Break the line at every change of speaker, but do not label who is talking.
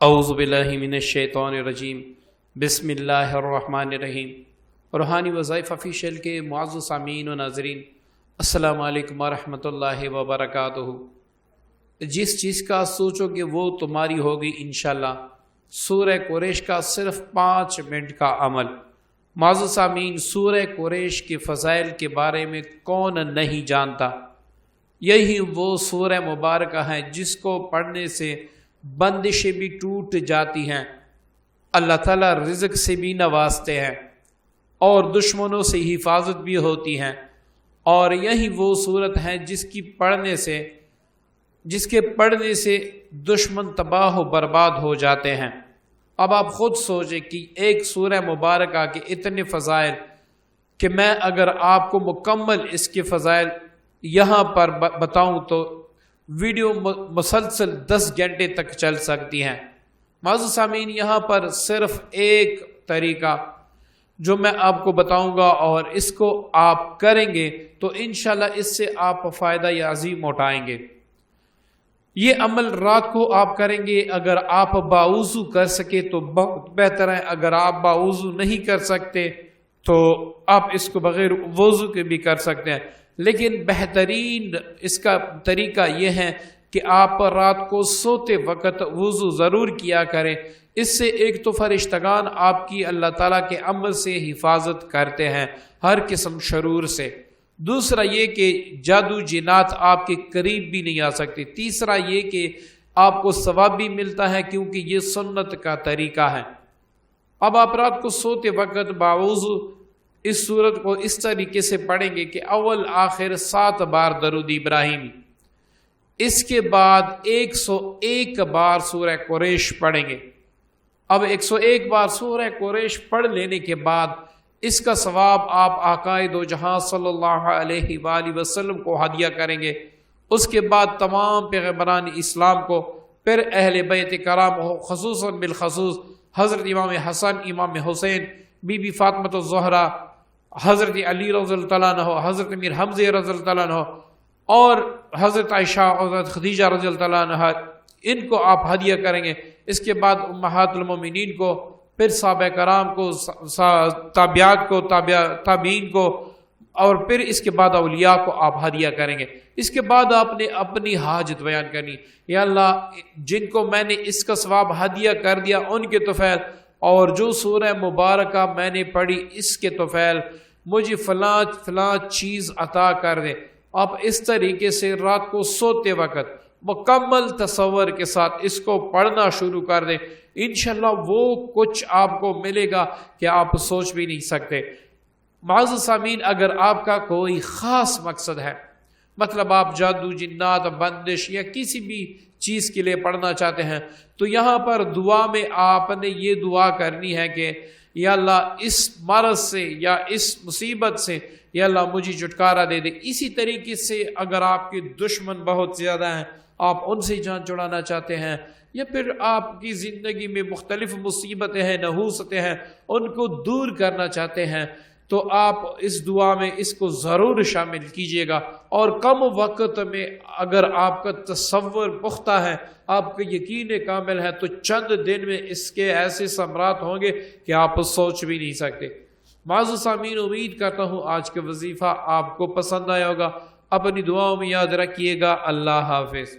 اعوذ باللہ من الشیطان الرجیم بسم اللہ الرحمن الرحیم۔ روحانی وظائف آفیشیل کے معزز سامعین و ناظرین، السلام علیکم ورحمۃ اللہ وبرکاتہ۔ جس چیز کا سوچو گے وہ تمہاری ہوگی انشاءاللہ، سورہ قریش کا صرف 5 منٹ کا عمل۔ معزز سامعین، سورہ قریش کے فضائل کے بارے میں کون نہیں جانتا؟ یہی وہ سورہ مبارکہ ہے جس کو پڑھنے سے بندشیں بھی ٹوٹ جاتی ہیں، اللہ تعالیٰ رزق سے بھی نوازتے ہیں اور دشمنوں سے حفاظت بھی ہوتی ہیں، اور یہی وہ صورت ہے جس کے پڑھنے سے دشمن تباہ و برباد ہو جاتے ہیں۔ اب آپ خود سوچیں کہ ایک سورہ مبارکہ کے اتنے فضائل کہ میں اگر آپ کو مکمل اس کے فضائل یہاں پر بتاؤں تو ویڈیو مسلسل 10 گھنٹے تک چل سکتی ہیں۔ معزز سامعین، یہاں پر صرف ایک طریقہ جو میں آپ کو بتاؤں گا اور اس کو آپ کریں گے تو انشاءاللہ اس سے آپ فائدہ عظیم اٹھائیں گے۔ یہ عمل رات کو آپ کریں گے، اگر آپ باوضو کر سکے تو بہت بہتر ہے، اگر آپ باوضو نہیں کر سکتے تو آپ اس کو بغیر وضو کے بھی کر سکتے ہیں، لیکن بہترین اس کا طریقہ یہ ہے کہ آپ رات کو سوتے وقت وضو ضرور کیا کریں۔ اس سے ایک تو فرشتگان آپ کی اللہ تعالیٰ کے عمل سے حفاظت کرتے ہیں ہر قسم شرور سے، دوسرا یہ کہ جادو جنات آپ کے قریب بھی نہیں آ سکتے، تیسرا یہ کہ آپ کو ثواب بھی ملتا ہے کیونکہ یہ سنت کا طریقہ ہے۔ اب آپ رات کو سوتے وقت باوضو اس سورت کو اس طریقے سے پڑھیں گے کہ اول آخر 7 بار درود ابراہیمی، اس کے بعد 101 بار سورہ قریش پڑھیں گے۔ اب 101 بار سورہ قریش پڑھ لینے کے بعد اس کا ثواب آپ آقا دو جہاں صلی اللہ علیہ وآلہ وسلم کو ہدیہ کریں گے، اس کے بعد تمام پیغمبران اسلام کو، پھر اہل بیت کرام ہو، خصوصاً بالخصوص حضرت امام حسن، امام حسین، بی بی فاطمہ الزہرا، حضرت علی رضی اللہ عنہ، حضرت امیر حمزہ رضی اللہ عنہ اور حضرت عائشہ اور حضرت خدیجہ رضی اللہ عنہ، ان کو آپ ہدیہ کریں گے۔ اس کے بعد امہات المومنین کو، پھر صحابہ کرام کو، تابعات کو، تابعین کو، اور پھر اس کے بعد اولیاء کو آپ ہدیہ کریں گے۔ اس کے بعد آپ نے اپنی حاجت بیان کرنی، یا اللہ جن کو میں نے اس کا ثواب ہدیہ کر دیا ان کے طفیل، اور جو سورہ مبارکہ میں نے پڑھی اس کے طفیل، مجھے فلاں چیز عطا کر دے۔ آپ اس طریقے سے رات کو سوتے وقت مکمل تصور کے ساتھ اس کو پڑھنا شروع کر دیں، انشاءاللہ وہ کچھ آپ کو ملے گا کہ آپ سوچ بھی نہیں سکتے۔ معزز سامعین، اگر آپ کا کوئی خاص مقصد ہے، مطلب آپ جادو جنات بندش یا کسی بھی چیز کے لیے پڑھنا چاہتے ہیں، تو یہاں پر دعا میں آپ نے یہ دعا کرنی ہے کہ یا اللہ اس مرض سے یا اس مصیبت سے یا اللہ مجھے چھٹکارا دے دے۔ اسی طریقے سے اگر آپ کے دشمن بہت زیادہ ہیں، آپ ان سے جان چھڑانا چاہتے ہیں، یا پھر آپ کی زندگی میں مختلف مصیبتیں ہیں، نحوستیں ہیں، ان کو دور کرنا چاہتے ہیں، تو آپ اس دعا میں اس کو ضرور شامل کیجئے گا، اور کم وقت میں اگر آپ کا تصور پختہ ہے، آپ کا یقین کامل ہے، تو چند دن میں اس کے ایسے ثمرات ہوں گے کہ آپ سوچ بھی نہیں سکتے۔ معزز سامعین، امید کرتا ہوں آج کا وظیفہ آپ کو پسند آیا ہوگا، اپنی دعاؤں میں یاد رکھیے گا۔ اللہ حافظ۔